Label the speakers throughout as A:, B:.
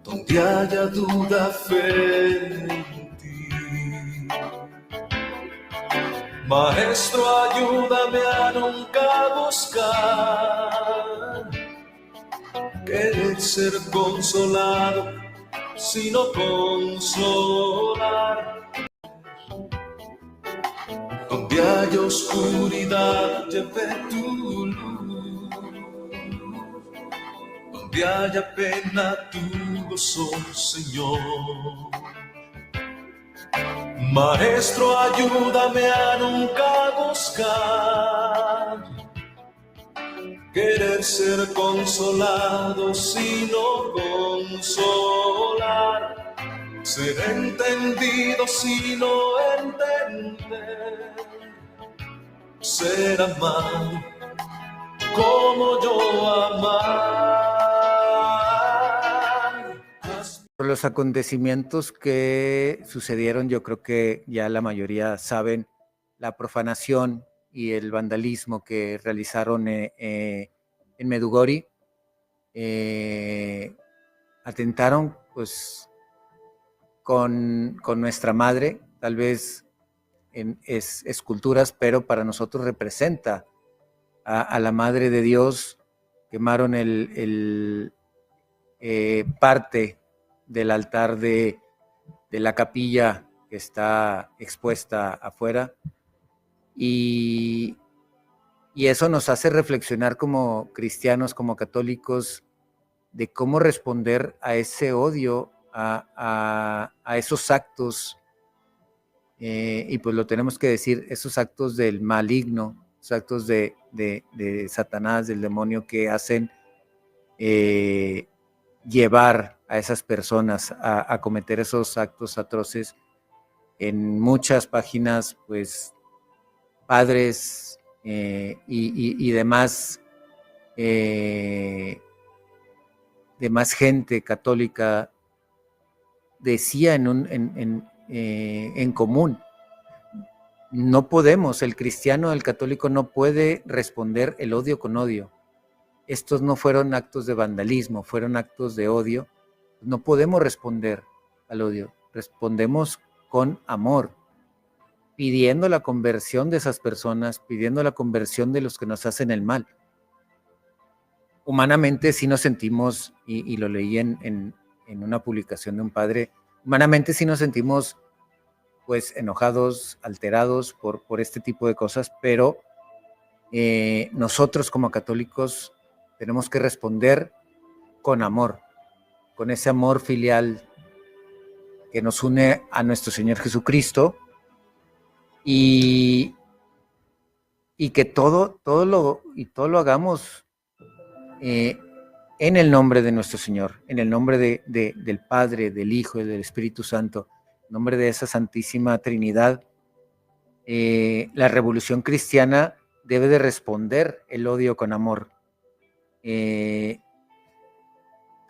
A: donde haya duda, fe en ti. Maestro, ayúdame a nunca buscar querer ser consolado, sino consolar. Donde haya oscuridad, lleve tu luz. Donde haya pena, tu gozo, Señor. Maestro, ayúdame a nunca buscar querer ser consolado, sino consolar. Ser entendido, sino entender. Ser amado, como yo amar.
B: Por los acontecimientos que sucedieron, yo creo que ya la mayoría saben la profanación y el vandalismo que realizaron en Medjugorje. Atentaron pues con nuestra madre, tal vez es esculturas, pero para nosotros representa a la Madre de Dios. Quemaron parte del altar de la capilla que está expuesta afuera, y eso nos hace reflexionar como cristianos, como católicos, de cómo responder a ese odio, a esos actos, y pues lo tenemos que decir, esos actos del maligno, esos actos de Satanás, del demonio, que hacen llevar a esas personas a cometer esos actos atroces. En muchas páginas, pues, padres y demás gente católica decía en común: no podemos, el cristiano, el católico no puede responder el odio con odio. Estos no fueron actos de vandalismo, fueron actos de odio. No podemos responder al odio, respondemos con amor, pidiendo la conversión de esas personas, pidiendo la conversión de los que nos hacen el mal. Humanamente sí nos sentimos, y lo leí en una publicación de un padre, humanamente sí nos sentimos pues enojados, alterados por este tipo de cosas, pero nosotros como católicos tenemos que responder con amor, con ese amor filial que nos une a nuestro Señor Jesucristo, y que todo lo hagamos en el nombre de nuestro Señor, en el nombre del Padre, del Hijo y del Espíritu Santo, en nombre de esa Santísima Trinidad. La revolución cristiana debe de responder el odio con amor.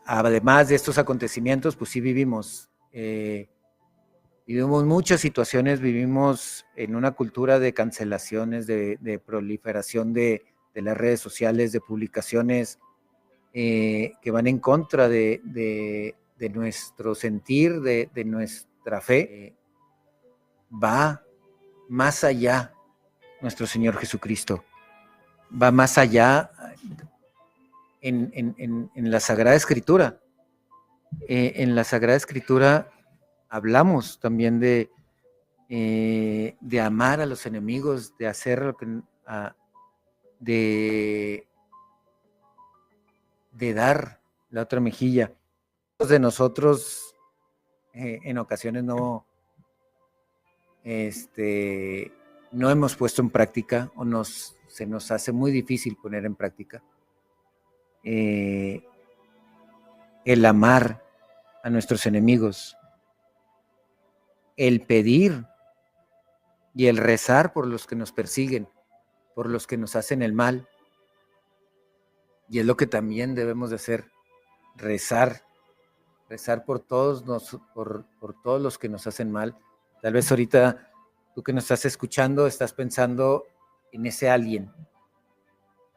B: Además de estos acontecimientos, pues sí vivimos muchas situaciones, vivimos en una cultura de cancelaciones, de proliferación de las redes sociales, de publicaciones que van en contra de nuestro sentir, de nuestra fe. Va más allá nuestro Señor Jesucristo, va más allá en la Sagrada Escritura. En la Sagrada Escritura hablamos también de amar a los enemigos, de hacer lo que de dar la otra mejilla. Muchos de nosotros en ocasiones no hemos puesto en práctica, o se nos hace muy difícil poner en práctica el amar a nuestros enemigos, el pedir y el rezar por los que nos persiguen, por los que nos hacen el mal. Y es lo que también debemos de hacer: rezar por todos por todos los que nos hacen mal. Tal vez ahorita tú que nos estás escuchando estás pensando en ese alguien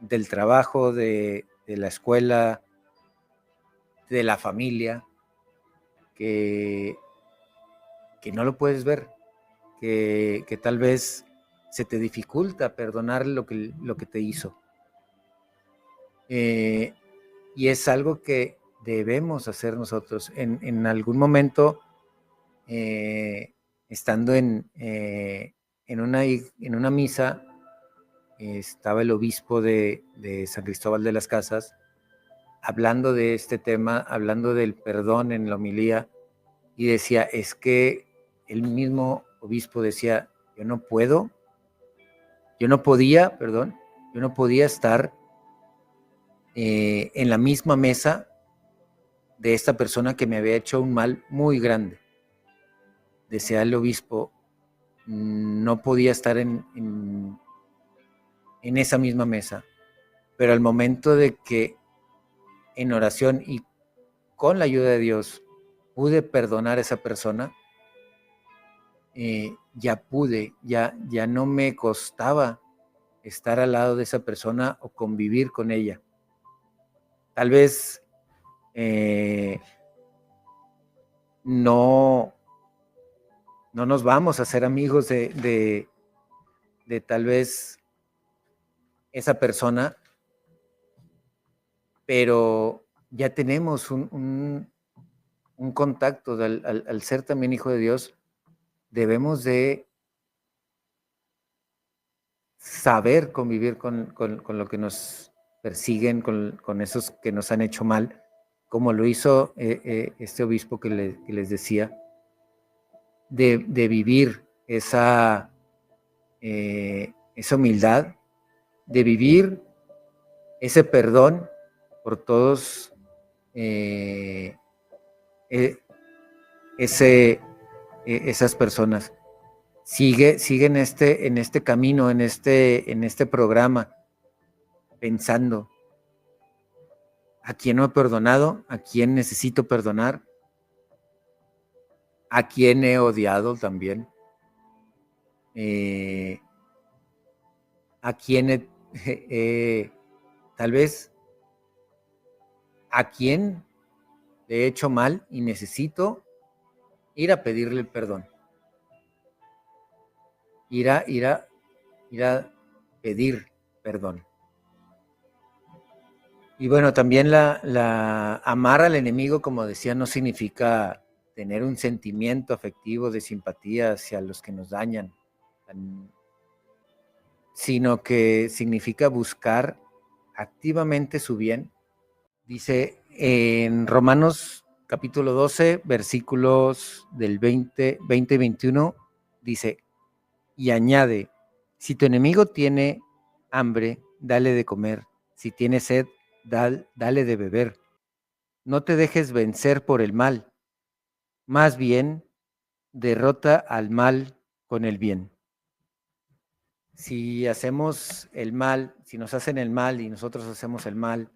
B: del trabajo, de la escuela, de la familia, que no lo puedes ver, que tal vez se te dificulta perdonar lo que te hizo. Y es algo que debemos hacer nosotros. En algún momento, estando en una misa, estaba el obispo de San Cristóbal de las Casas hablando de este tema, hablando del perdón en la homilía, y decía, es que el mismo obispo decía, yo no podía estar en la misma mesa de esta persona que me había hecho un mal muy grande. Decía el obispo, no podía estar en esa misma mesa, pero al momento de que en oración y con la ayuda de Dios pude perdonar a esa persona, ya no me costaba estar al lado de esa persona o convivir con ella. Tal vez no nos vamos a ser amigos de tal vez esa persona, pero ya tenemos un contacto. Al ser también hijo de Dios, debemos de saber convivir con lo que nos persiguen, con esos que nos han hecho mal, como lo hizo este obispo que les decía, de vivir esa humildad, de vivir ese perdón por todos esas personas. Sigue en este camino, en este programa, pensando a quién no he perdonado, a quién necesito perdonar, a quién he odiado también, a quién tal vez a quién le he hecho mal y necesito ir a pedirle el perdón. Ir a pedir perdón. Y bueno, también la amar al enemigo, como decía, no significa tener un sentimiento afectivo de simpatía hacia los que nos dañan, sino que significa buscar activamente su bien. Dice en Romanos capítulo 12, versículos del 20 y 21, dice, y añade, si tu enemigo tiene hambre, dale de comer, si tiene sed, dale de beber. No te dejes vencer por el mal, más bien derrota al mal con el bien. Si hacemos el mal, si nos hacen el mal y nosotros hacemos el mal,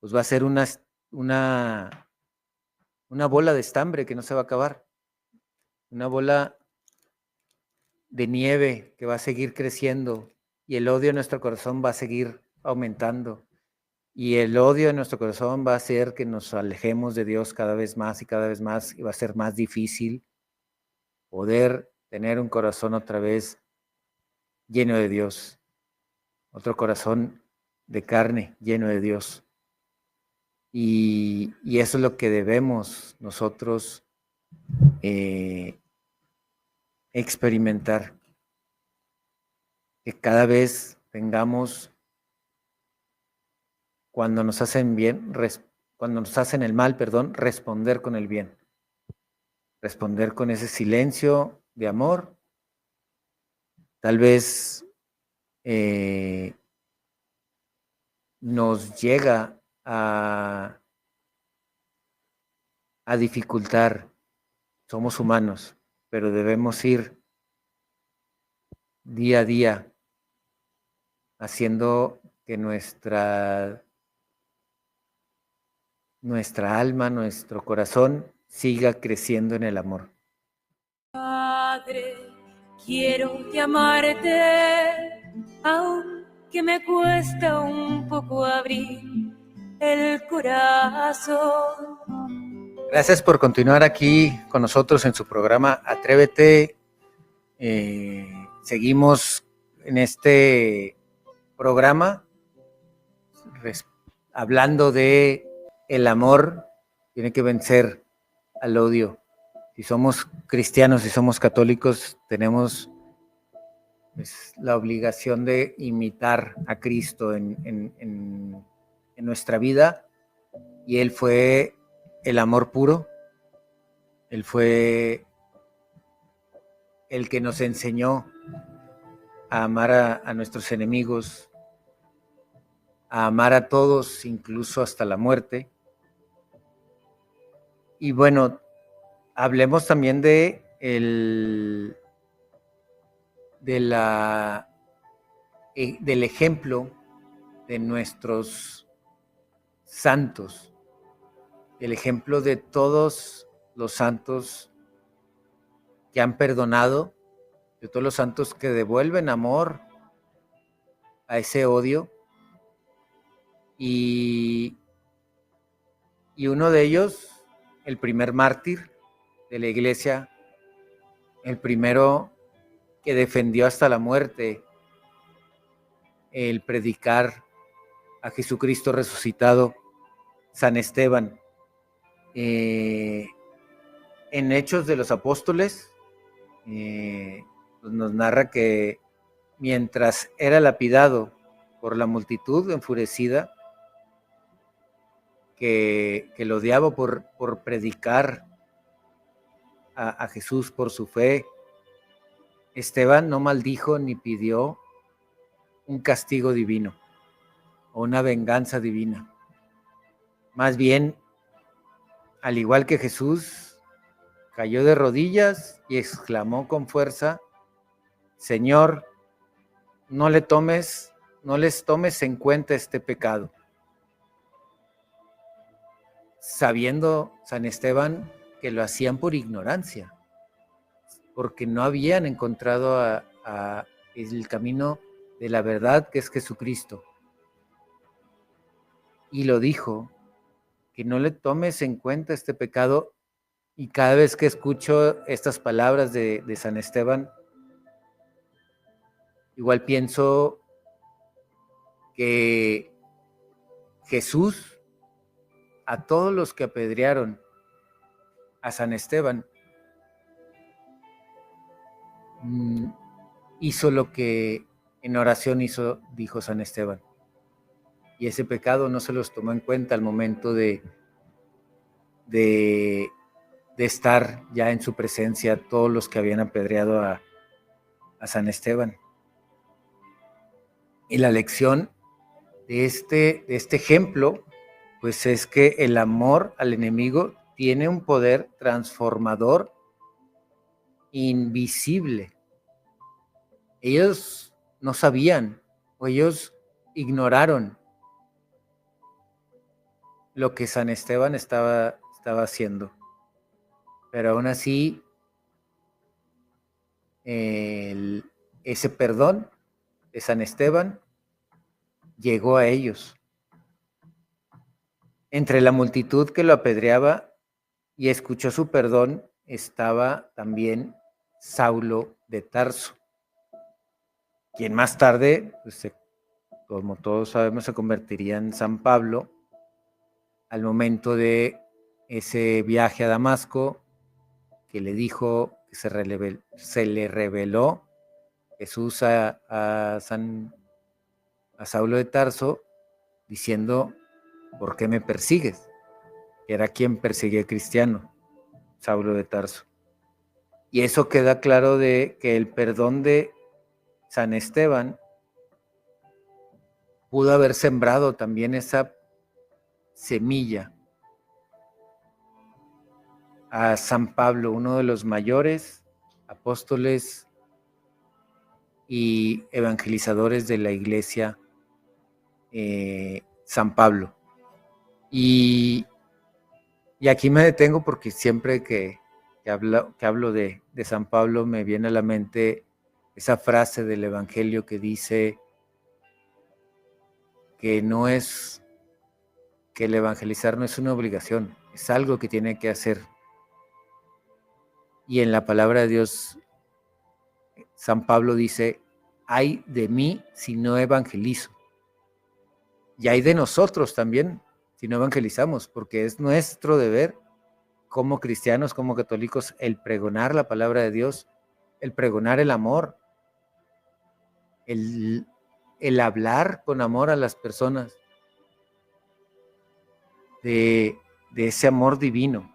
B: pues va a ser una bola de estambre que no se va a acabar, una bola de nieve que va a seguir creciendo, y el odio en nuestro corazón va a seguir aumentando, y el odio en nuestro corazón va a hacer que nos alejemos de Dios cada vez más, y va a ser más difícil poder tener un corazón otra vez lleno de Dios, otro corazón de carne lleno de Dios. Y eso es lo que debemos nosotros experimentar, que cada vez tengamos, cuando nos hacen bien, cuando nos hacen el mal, responder con el bien, responder con ese silencio de amor. Tal vez nos llega a dificultar, somos humanos, pero debemos ir día a día haciendo que nuestra alma, nuestro corazón siga creciendo en el amor.
C: Padre, quiero llamarte, aunque me cuesta un poco abrir el corazón.
B: Gracias por continuar aquí con nosotros en su programa Atrévete. Seguimos en este programa hablando de el amor tiene que vencer al odio. Si somos cristianos, si somos católicos, tenemos la obligación de imitar a Cristo en nuestra vida, y Él fue el amor puro. Él fue el que nos enseñó a amar a nuestros enemigos, a amar a todos, incluso hasta la muerte. Y bueno, hablemos también del ejemplo de nuestros santos, el ejemplo de todos los santos que han perdonado, de todos los santos que devuelven amor a ese odio. Y uno de ellos, el primer mártir de la iglesia, el primero que defendió hasta la muerte el predicar a Jesucristo resucitado, San Esteban. En Hechos de los Apóstoles nos narra que mientras era lapidado por la multitud enfurecida que lo odiaba por predicar a Jesús, por su fe, Esteban no maldijo ni pidió un castigo divino o una venganza divina. Más bien, al igual que Jesús, cayó de rodillas y exclamó con fuerza: Señor, no les tomes en cuenta este pecado. Sabiendo San Esteban que lo hacían por ignorancia, porque no habían encontrado el camino de la verdad, que es Jesucristo. Y lo dijo, que no le tomes en cuenta este pecado. Y cada vez que escucho estas palabras de San Esteban, igual pienso que Jesús, a todos los que apedrearon a San Esteban, hizo lo que en oración dijo San Esteban. Y ese pecado no se los tomó en cuenta al momento de estar ya en su presencia todos los que habían apedreado a San Esteban. Y la lección de este ejemplo, pues es que el amor al enemigo tiene un poder transformador invisible. Ellos no sabían, o ellos ignoraron lo que San Esteban estaba haciendo. Pero aún así, ese perdón de San Esteban llegó a ellos. Entre la multitud que lo apedreaba y escuchó su perdón, estaba también Saulo de Tarso, quien más tarde, pues, como todos sabemos, se convertiría en San Pablo al momento de ese viaje a Damasco, que le dijo que se le reveló Jesús a Saulo de Tarso, diciendo: ¿por qué me persigues? Era quien perseguía a Cristiano, Saulo de Tarso. Y eso queda claro de que el perdón de San Esteban pudo haber sembrado también esa semilla a San Pablo, uno de los mayores apóstoles y evangelizadores de la iglesia, San Pablo. Y aquí me detengo porque siempre que hablo de San Pablo me viene a la mente esa frase del Evangelio que dice que que el evangelizar no es una obligación, es algo que tiene que hacer. Y en la palabra de Dios, San Pablo dice, ay de mí si no evangelizo. Y hay de nosotros también si no evangelizamos, porque es nuestro deber como cristianos, como católicos, el pregonar la palabra de Dios, el pregonar el amor, el hablar con amor a las personas de ese amor divino,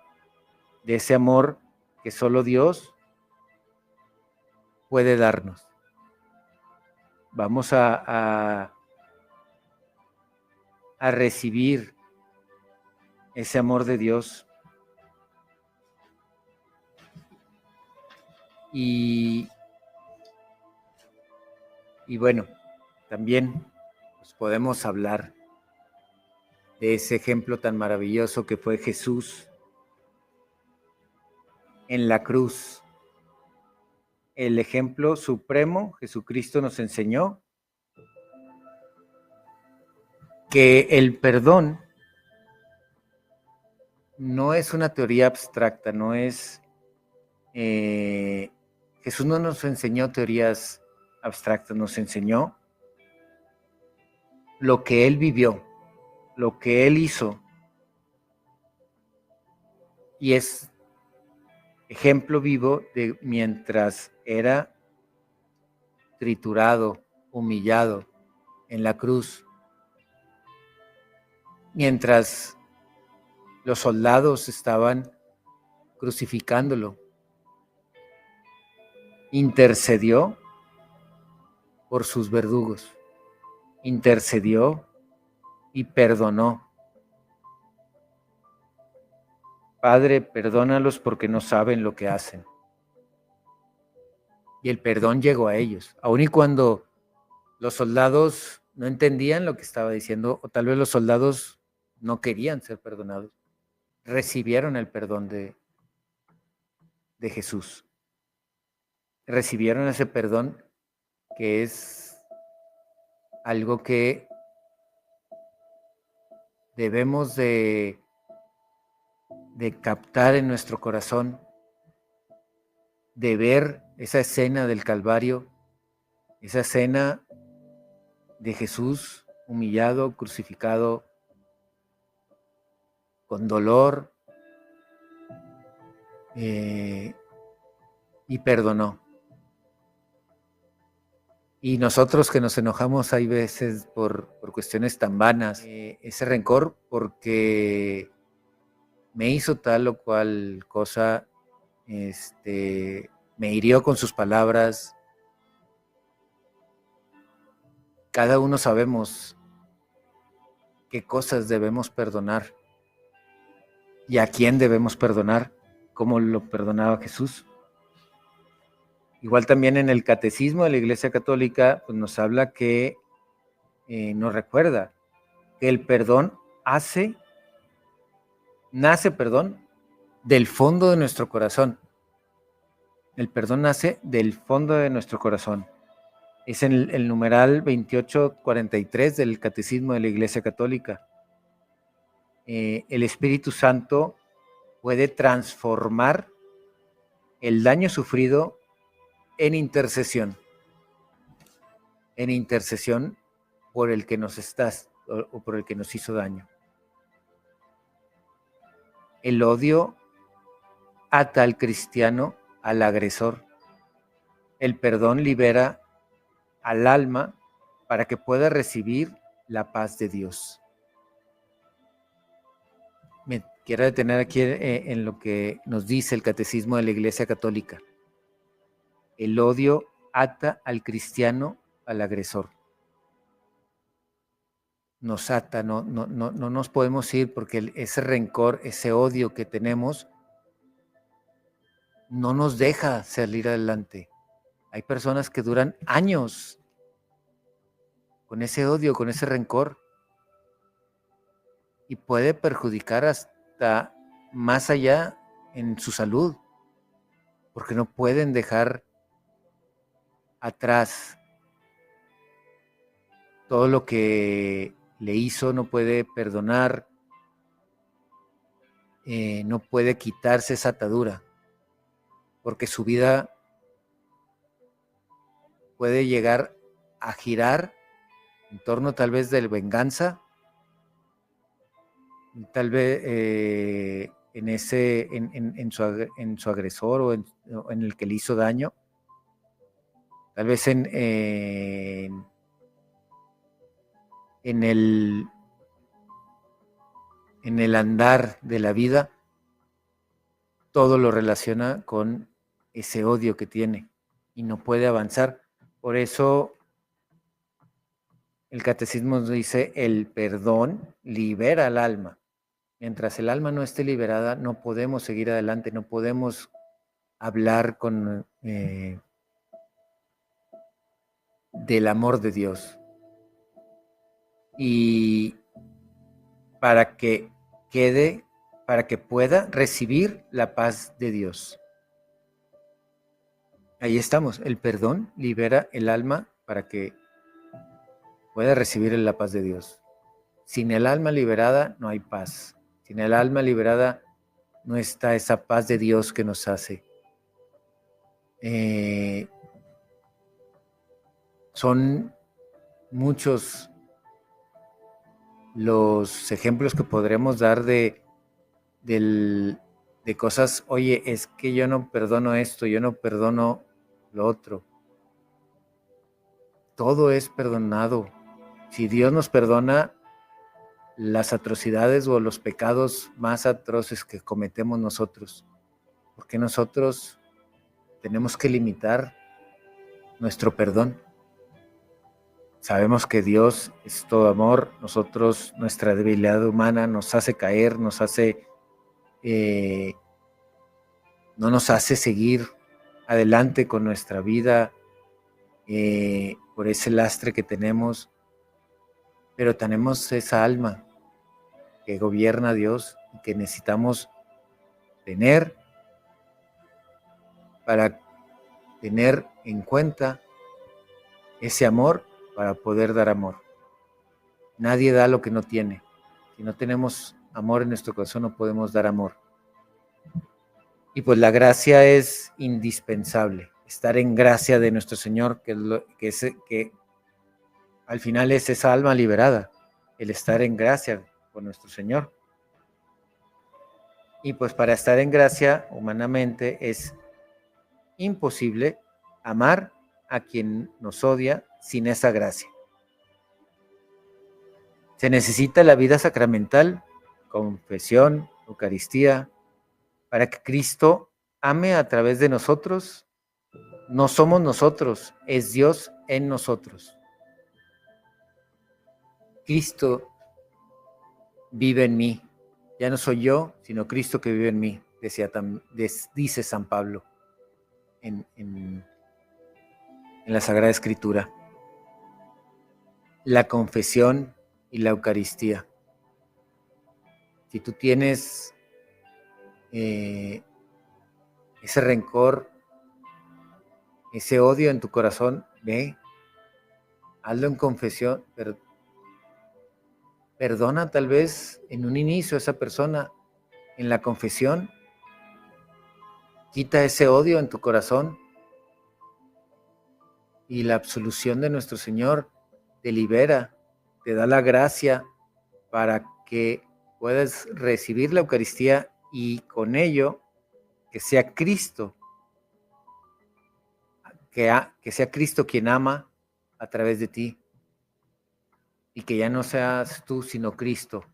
B: de ese amor que solo Dios puede darnos. Vamos a recibir ese amor de Dios y bueno, también pues, podemos hablar de ese ejemplo tan maravilloso que fue Jesús en la cruz. El ejemplo supremo, Jesucristo nos enseñó que el perdón no es una teoría abstracta, no es... Jesús no nos enseñó teorías abstractas, nos enseñó lo que Él vivió, lo que Él hizo. Y es ejemplo vivo de mientras era triturado, humillado en la cruz, mientras los soldados estaban crucificándolo, intercedió por sus verdugos, intercedió y perdonó. Padre, perdónalos porque no saben lo que hacen. Y el perdón llegó a ellos, aun y cuando los soldados no entendían lo que estaba diciendo, o tal vez los soldados no querían ser perdonados, recibieron el perdón de Jesús. Recibieron ese perdón que es algo que debemos de captar en nuestro corazón, de ver esa escena del Calvario, esa escena de Jesús humillado, crucificado, con dolor, y perdonó. Y nosotros que nos enojamos hay veces por cuestiones tan vanas, ese rencor porque me hizo tal o cual cosa, me hirió con sus palabras. Cada uno sabemos qué cosas debemos perdonar y a quién debemos perdonar, como lo perdonaba Jesús. Igual también en el Catecismo de la Iglesia Católica pues nos habla que, nos recuerda que el perdón nace del fondo de nuestro corazón. El perdón nace del fondo de nuestro corazón. Es en el numeral 2843 del Catecismo de la Iglesia Católica. El Espíritu Santo puede transformar el daño sufrido en intercesión por el que nos estás o por el que nos hizo daño. El odio ata al cristiano al agresor. El perdón libera al alma para que pueda recibir la paz de Dios. Me quiero detener aquí en lo que nos dice el Catecismo de la Iglesia Católica. El odio ata al cristiano al agresor. Nos ata, no nos podemos ir porque ese rencor, ese odio que tenemos, no nos deja salir adelante. Hay personas que duran años con ese odio, con ese rencor, y puede perjudicar hasta más allá en su salud, porque no pueden dejar atrás todo lo que le hizo, no puede perdonar, no puede quitarse esa atadura, porque su vida puede llegar a girar en torno tal vez de la venganza, tal vez en su agresor o en el que le hizo daño, tal vez en el andar de la vida, todo lo relaciona con ese odio que tiene y no puede avanzar. Por eso el catecismo nos dice, el perdón libera al alma. Mientras el alma no esté liberada, no podemos seguir adelante, no podemos hablar del amor de Dios. Y para que pueda recibir la paz de Dios. Ahí estamos, el perdón libera el alma para que pueda recibir la paz de Dios. Sin el alma liberada no hay paz. Sin el alma liberada no está esa paz de Dios que nos hace. Son muchos los ejemplos que podremos dar de cosas, oye, es que yo no perdono esto, yo no perdono lo otro. Todo es perdonado. Si Dios nos perdona las atrocidades o los pecados más atroces que cometemos nosotros, ¿por qué nosotros tenemos que limitar nuestro perdón? Sabemos que Dios es todo amor, nosotros, nuestra debilidad humana nos hace caer, no nos hace seguir adelante con nuestra vida por ese lastre que tenemos, pero tenemos esa alma que gobierna a Dios y que necesitamos tener para tener en cuenta ese amor para poder dar amor. Nadie da lo que no tiene. Si no tenemos amor en nuestro corazón, no podemos dar amor. Y pues la gracia es indispensable. Estar en gracia de nuestro Señor, que al final es esa alma liberada, el estar en gracia con nuestro Señor. Y pues para estar en gracia humanamente es imposible amar a quien nos odia sin esa gracia. Se necesita la vida sacramental, confesión, Eucaristía, para que Cristo ame a través de nosotros. No somos nosotros, es Dios en nosotros. Cristo vive en mí. Ya no soy yo, sino Cristo que vive en mí, dice San Pablo en la Sagrada Escritura. La confesión y la Eucaristía. Si tú tienes ese rencor, ese odio en tu corazón, ve, hazlo en confesión, perdona tal vez en un inicio a esa persona, en la confesión, quita ese odio en tu corazón y la absolución de nuestro Señor te libera, te da la gracia para que puedas recibir la Eucaristía y con ello que sea Cristo, que sea Cristo quien ama a través de ti y que ya no seas tú sino Cristo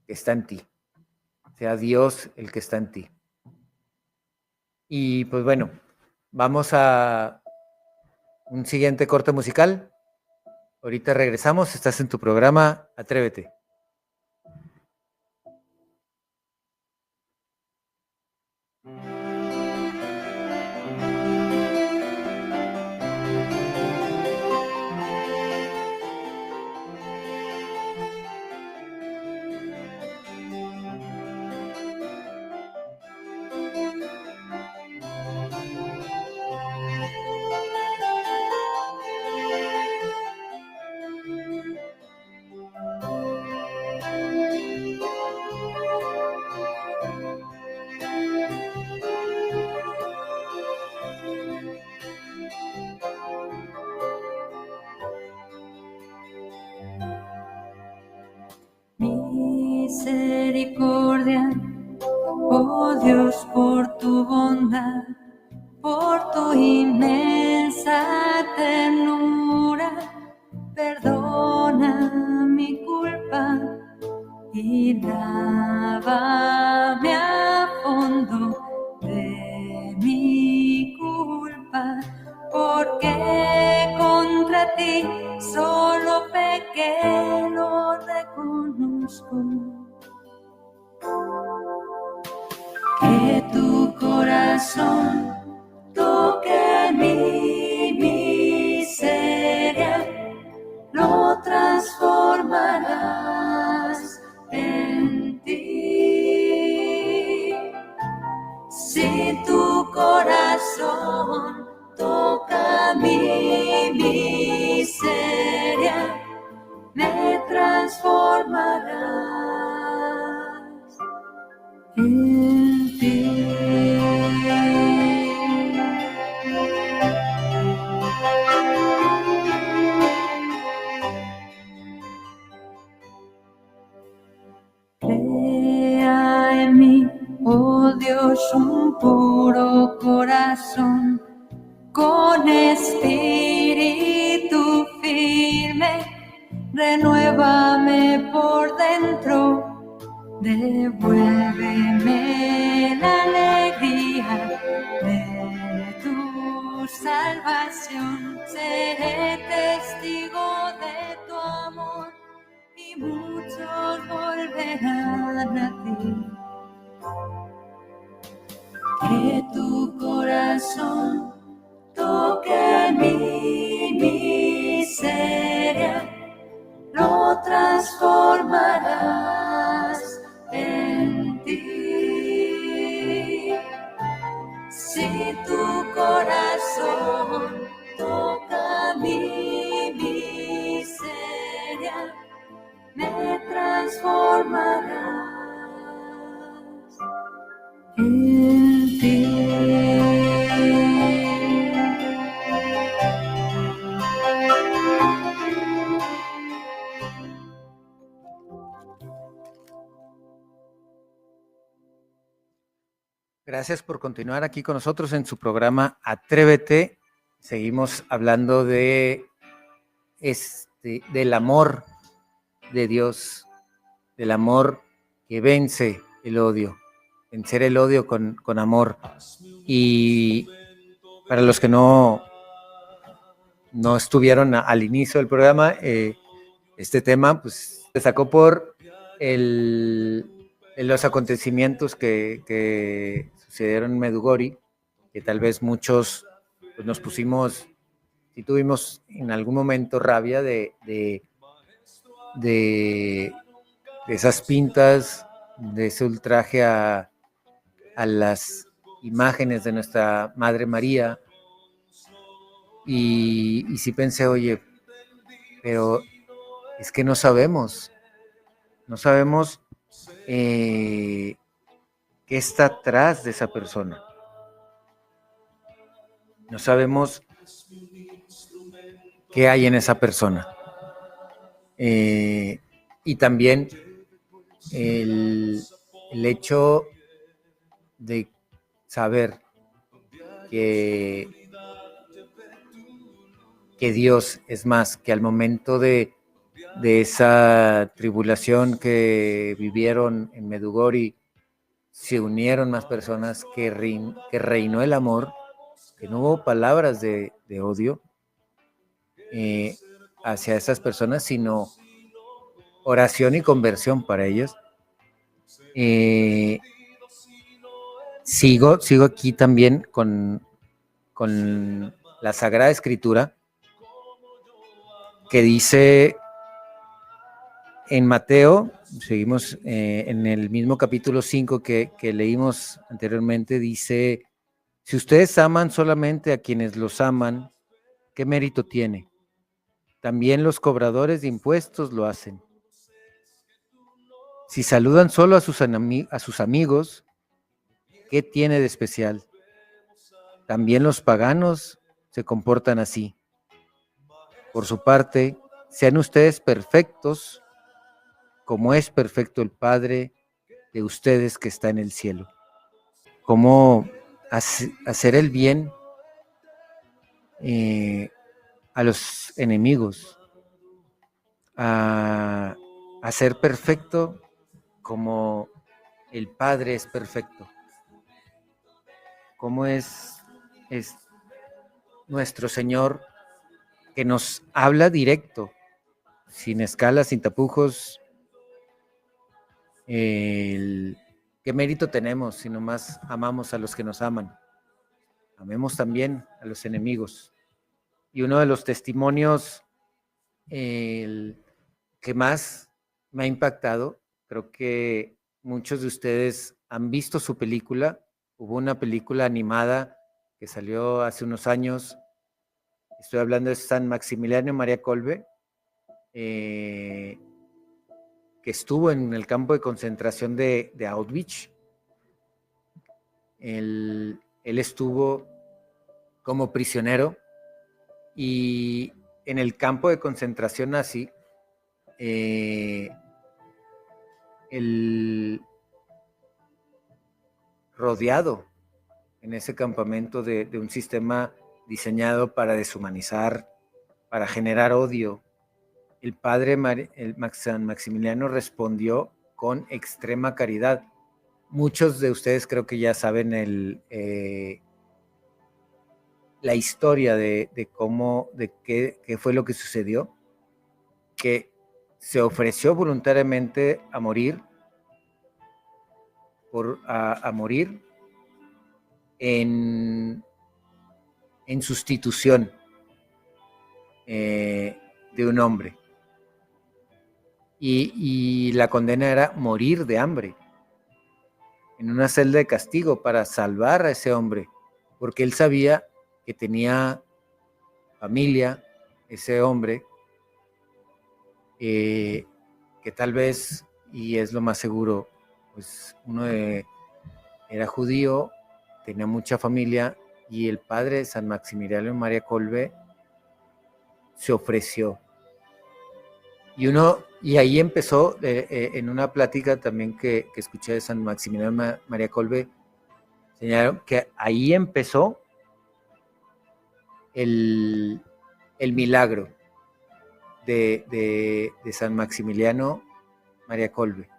B: que está en ti, sea Dios el que está en ti. Y pues bueno, vamos a un siguiente corte musical. Ahorita regresamos, estás en tu programa Atrévete.
C: misericordia, oh Dios, por tu bondad, por tu inmensa ternura, perdona mi culpa y lávame a fondo de mi culpa, porque contra ti solo pequé, lo reconozco. Que tu corazón toque mi miseria, lo transformarás en ti. Si tu corazón toca mi miseria, me transformarás en ti. Crea en mí, oh Dios, un puro corazón, con espíritu firme, renuévame por dentro, devuélveme la alegría de tu salvación. Seré testigo de tu amor y muchos volverán a ti. Que tu corazón toque mi miseria, lo transformarás en ti. Si tu corazón toca mi miseria, me transformarás en ti.
B: Gracias por continuar aquí con nosotros en su programa Atrévete. Seguimos hablando del amor de Dios, del amor que vence el odio, vencer el odio con amor. Y para los que no estuvieron al inicio del programa, este tema pues se sacó por los acontecimientos que sucedieron en Medjugorje, que tal vez muchos pues, nos pusimos y tuvimos en algún momento rabia de esas pintas, de ese ultraje a las imágenes de nuestra Madre María. Y sí pensé, oye, pero es que no sabemos qué está atrás de esa persona. No sabemos qué hay en esa persona. Y también el hecho de saber que Dios es más, que al momento de esa tribulación que vivieron en Medjugorje, se unieron más personas, que reinó el amor, que no hubo palabras de odio hacia esas personas, sino oración y conversión para ellos. Sigo aquí también con la Sagrada Escritura, que dice en Mateo, seguimos en el mismo capítulo 5 que leímos anteriormente, dice: si ustedes aman solamente a quienes los aman, ¿qué mérito tiene? También los cobradores de impuestos lo hacen. Si saludan solo a sus amigos, ¿qué tiene de especial? También los paganos se comportan así. Por su parte, sean ustedes perfectos, como es perfecto el Padre de ustedes que está en el cielo. Cómo hacer el bien a los enemigos, a ser perfecto como el Padre es perfecto. Cómo es nuestro Señor que nos habla directo, sin escalas, sin tapujos. ¿Qué mérito tenemos si nomás amamos a los que nos aman? Amemos también a los enemigos. Y uno de los testimonios que más me ha impactado, creo que muchos de ustedes han visto su película. Hubo una película animada que salió hace unos años. Estoy hablando de San Maximiliano María Kolbe, que estuvo en el campo de concentración de Auschwitz. Él estuvo como prisionero y en el campo de concentración nazi, rodeado en ese campamento de un sistema diseñado para deshumanizar, para generar odio. El padre San Maximiliano respondió con extrema caridad. Muchos de ustedes creo que ya saben la historia de qué fue lo que sucedió, que se ofreció voluntariamente a morir, a morir en sustitución de un hombre. Y la condena era morir de hambre en una celda de castigo para salvar a ese hombre, porque él sabía que tenía familia, ese hombre, que tal vez, y es lo más seguro, pues era judío, tenía mucha familia, y el padre de San Maximiliano María Kolbe se ofreció. Y ahí empezó, en una plática también que escuché de San Maximiliano María Kolbe, señalaron que ahí empezó el milagro de San Maximiliano María Kolbe.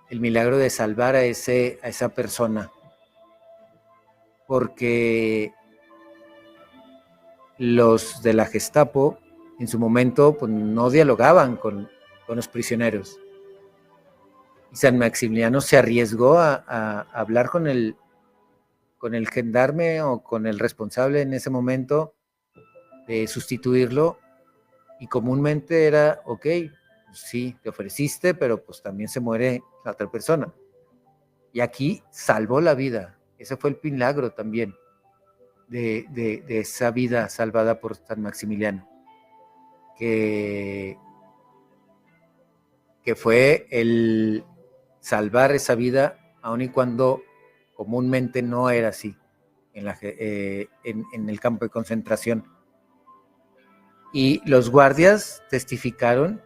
B: El milagro de salvar a esa persona. Porque los de la Gestapo en su momento pues, no dialogaban con los prisioneros. Y San Maximiliano se arriesgó a hablar con el gendarme o con el responsable en ese momento de sustituirlo, y comúnmente era, ok, sí, te ofreciste, pero pues también se muere la otra persona. Y aquí salvó la vida. Ese fue el milagro también de esa vida salvada por San Maximiliano, que fue el salvar esa vida, aun y cuando comúnmente no era así en el campo de concentración. Y los guardias testificaron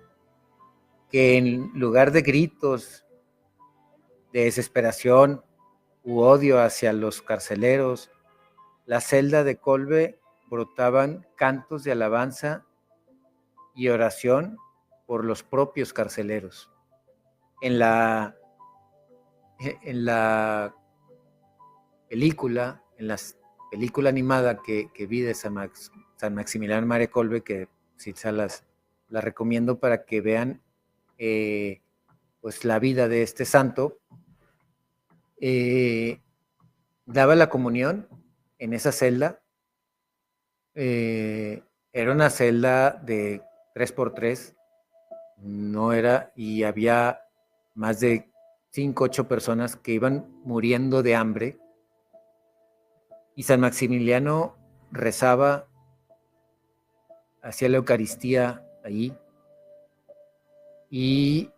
B: que en lugar de gritos de desesperación u odio hacia los carceleros, la celda de Kolbe brotaban cantos de alabanza y oración por los propios carceleros. En la película, animada que vi de San Maximiliano María Kolbe, que sí se las recomiendo para que vean pues la vida de este santo, daba la comunión en esa celda. Era una celda de 3x3, no era, y había más de 5, 8 personas que iban muriendo de hambre, y San Maximiliano rezaba, hacía la Eucaristía allí, y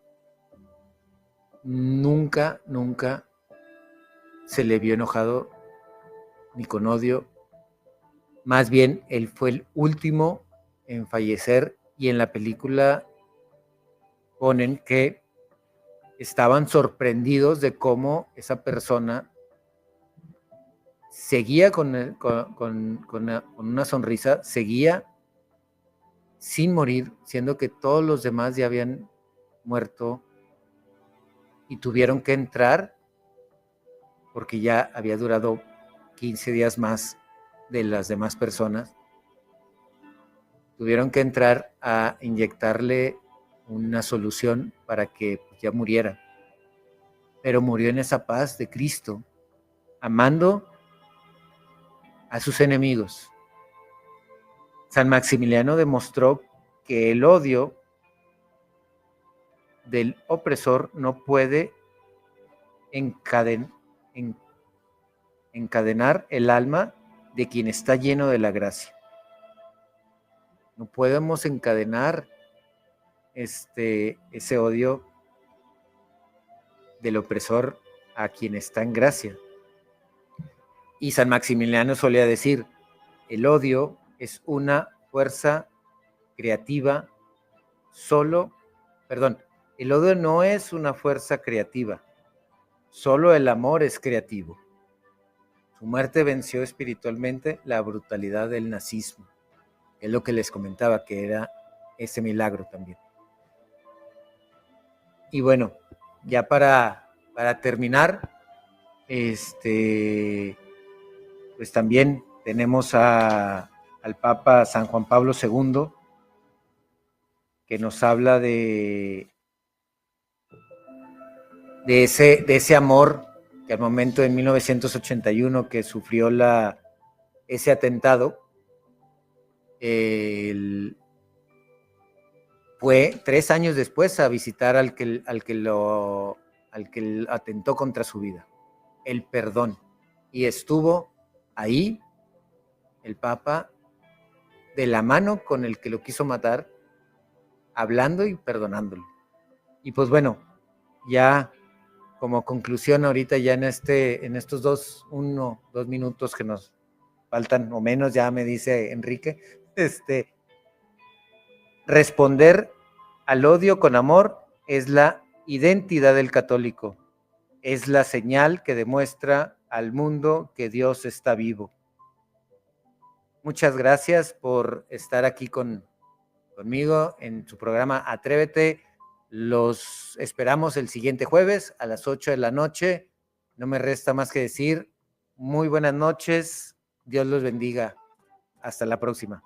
B: nunca se le vio enojado ni con odio. Más bien, él fue el último en fallecer, y en la película ponen que estaban sorprendidos de cómo esa persona seguía con una sonrisa, seguía sin morir, siendo que todos los demás ya habían muerto y tuvieron que entrar porque ya había durado 15 días más de las demás personas. Tuvieron que entrar a inyectarle una solución para que ya muriera. Pero murió en esa paz de Cristo, amando a sus enemigos. San Maximiliano demostró que el odio del opresor no puede encadenar el alma de quien está lleno de la gracia. No podemos encadenar ese odio del opresor a quien está en gracia. Y San Maximiliano solía decir, el odio es una fuerza creativa el odio no es una fuerza creativa, solo el amor es creativo. Su muerte venció espiritualmente la brutalidad del nazismo. Es lo que les comentaba, que era ese milagro también. Y bueno, ya para terminar, pues también tenemos al Papa San Juan Pablo II, que nos habla de ese amor que al momento de 1981 que sufrió ese atentado, fue 3 años después a visitar al que atentó contra su vida, el perdón, y estuvo ahí el Papa de la mano con el que lo quiso matar, hablando y perdonándolo. Y pues bueno, ya como conclusión ahorita ya en estos 2 minutos que nos faltan o menos, ya me dice Enrique, responder al odio con amor es la identidad del católico, es la señal que demuestra al mundo que Dios está vivo. Muchas gracias por estar aquí conmigo en su programa Atrévete. Los esperamos el siguiente jueves a las 8 de la noche. No me resta más que decir, muy buenas noches, Dios los bendiga. Hasta la próxima.